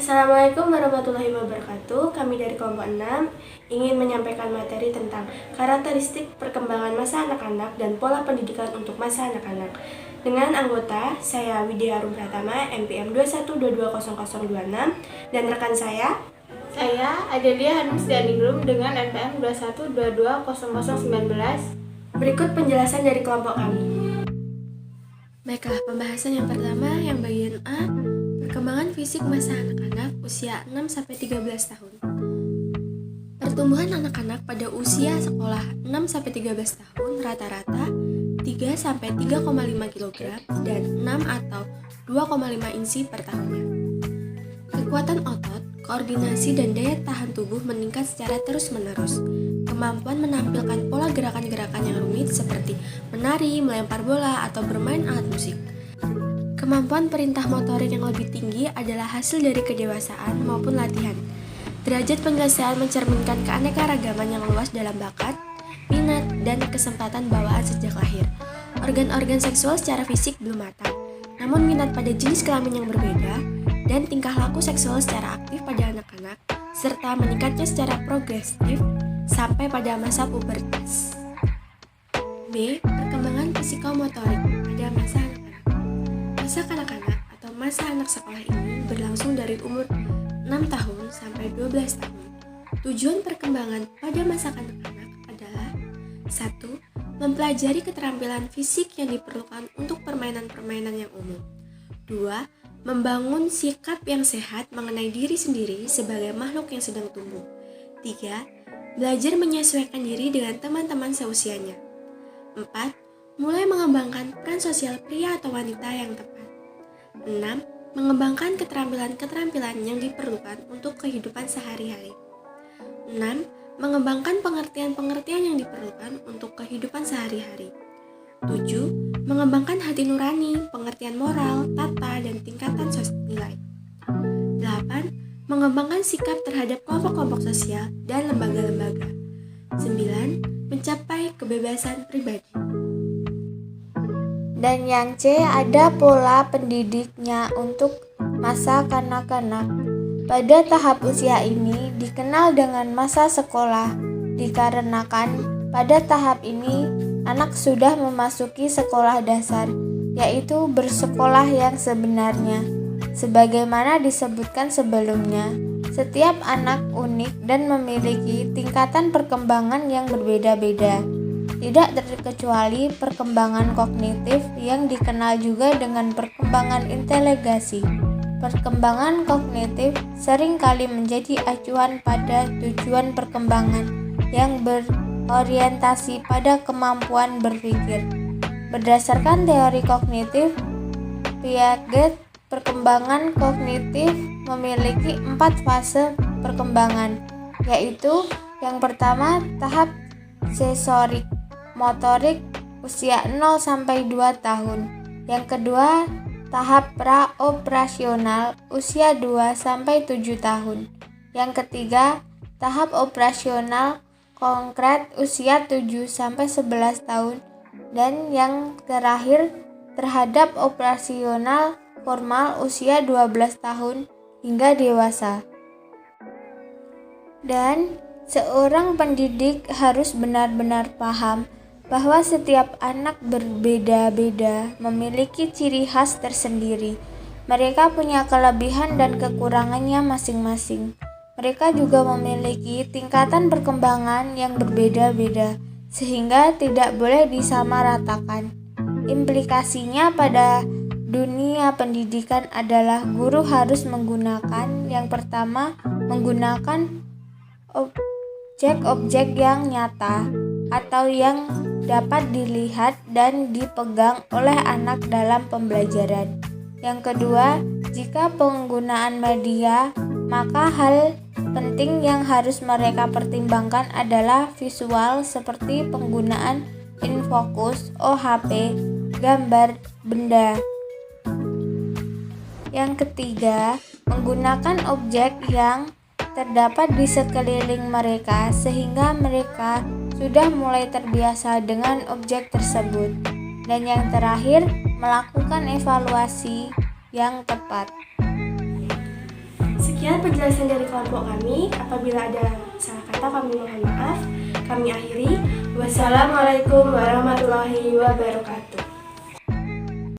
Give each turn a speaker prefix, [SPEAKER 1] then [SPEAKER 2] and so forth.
[SPEAKER 1] Assalamualaikum warahmatullahi wabarakatuh. Kami dari kelompok 6 ingin menyampaikan materi tentang karakteristik perkembangan masa anak-anak dan pola pendidikan untuk masa anak-anak. Dengan anggota saya Widya Harum Pratama, MPM 21220026, dan rekan saya
[SPEAKER 2] Adelia Hanusdianingrum dengan MPM 21220019.
[SPEAKER 1] Berikut penjelasan dari kelompok kami. Baiklah, pembahasan yang pertama yang bagian A, perkembangan fisik masa anak-anak usia 6-13 tahun. Pertumbuhan anak-anak pada usia sekolah 6-13 tahun rata-rata 3-3,5 kg dan 6 atau 2,5 inci per tahunnya. Kekuatan otot, koordinasi dan daya tahan tubuh meningkat secara terus-menerus. Kemampuan menampilkan pola gerakan-gerakan yang rumit seperti menari, melempar bola, atau bermain alat musik. Kemampuan perintah motorik yang lebih tinggi adalah hasil dari kedewasaan maupun latihan. Derajat penyelesaian mencerminkan keanekaragaman yang luas dalam bakat, minat, dan kesempatan bawaan sejak lahir. Organ-organ seksual secara fisik belum matang, namun minat pada jenis kelamin yang berbeda dan tingkah laku seksual secara aktif pada anak-anak, serta meningkatnya secara progresif sampai pada masa pubertas. B. Perkembangan psikomotorik pada masa anak-anak. Masa kanak-kanak atau masa anak sekolah ini berlangsung dari umur 6 tahun sampai 12 tahun. Tujuan perkembangan pada masa kanak-kanak adalah 1. Mempelajari keterampilan fisik yang diperlukan untuk permainan-permainan yang umum. 2. Membangun sikap yang sehat mengenai diri sendiri sebagai makhluk yang sedang tumbuh. 3. Belajar menyesuaikan diri dengan teman-teman seusianya. 4. Mulai mengembangkan peran sosial pria atau wanita yang tepat. 6. Mengembangkan keterampilan-keterampilan yang diperlukan untuk kehidupan sehari-hari. 6. Mengembangkan pengertian-pengertian yang diperlukan untuk kehidupan sehari-hari. 7. Mengembangkan hati nurani, pengertian moral, tata, dan tingkatan nilai. 8. Mengembangkan sikap terhadap kelompok-kelompok sosial dan lembaga-lembaga. 9. Mencapai kebebasan pribadi.
[SPEAKER 3] Dan yang C, ada pola pendidiknya untuk masa kanak-kanak. Pada tahap usia ini dikenal dengan masa sekolah, dikarenakan pada tahap ini anak sudah memasuki sekolah dasar, yaitu bersekolah yang sebenarnya. Sebagaimana disebutkan sebelumnya, setiap anak unik dan memiliki tingkatan perkembangan yang berbeda-beda. Tidak terkecuali perkembangan kognitif yang dikenal juga dengan perkembangan inteligasi. Perkembangan kognitif seringkali menjadi acuan pada tujuan perkembangan yang berorientasi pada kemampuan berpikir. Berdasarkan teori kognitif Piaget, perkembangan kognitif memiliki 4 fase perkembangan, yaitu yang pertama tahap sensorik motorik usia 0-2 tahun, yang kedua tahap pra-operasional usia 2-7 tahun, yang ketiga tahap operasional konkret usia 7-11 tahun, dan yang terakhir terhadap operasional formal usia 12 tahun hingga dewasa. Dan seorang pendidik harus benar-benar paham bahwa setiap anak berbeda-beda, memiliki ciri khas tersendiri. Mereka punya kelebihan dan kekurangannya masing-masing. Mereka juga memiliki tingkatan perkembangan yang berbeda-beda, sehingga tidak boleh disamaratakan. Implikasinya pada dunia pendidikan adalah guru harus menggunakan yang pertama, menggunakan objek-objek yang nyata atau yang dapat dilihat dan dipegang oleh anak dalam pembelajaran. Yang kedua, jika penggunaan media, maka hal penting yang harus mereka pertimbangkan adalah visual seperti penggunaan infokus, OHP, gambar, benda. Yang ketiga, menggunakan objek yang terdapat di sekeliling mereka sehingga mereka sudah mulai terbiasa dengan objek tersebut. Dan yang terakhir, melakukan evaluasi yang tepat.
[SPEAKER 1] Sekian penjelasan dari kelompok kami. Apabila ada salah kata kami mohon maaf. Kami akhiri. Wassalamualaikum warahmatullahi wabarakatuh.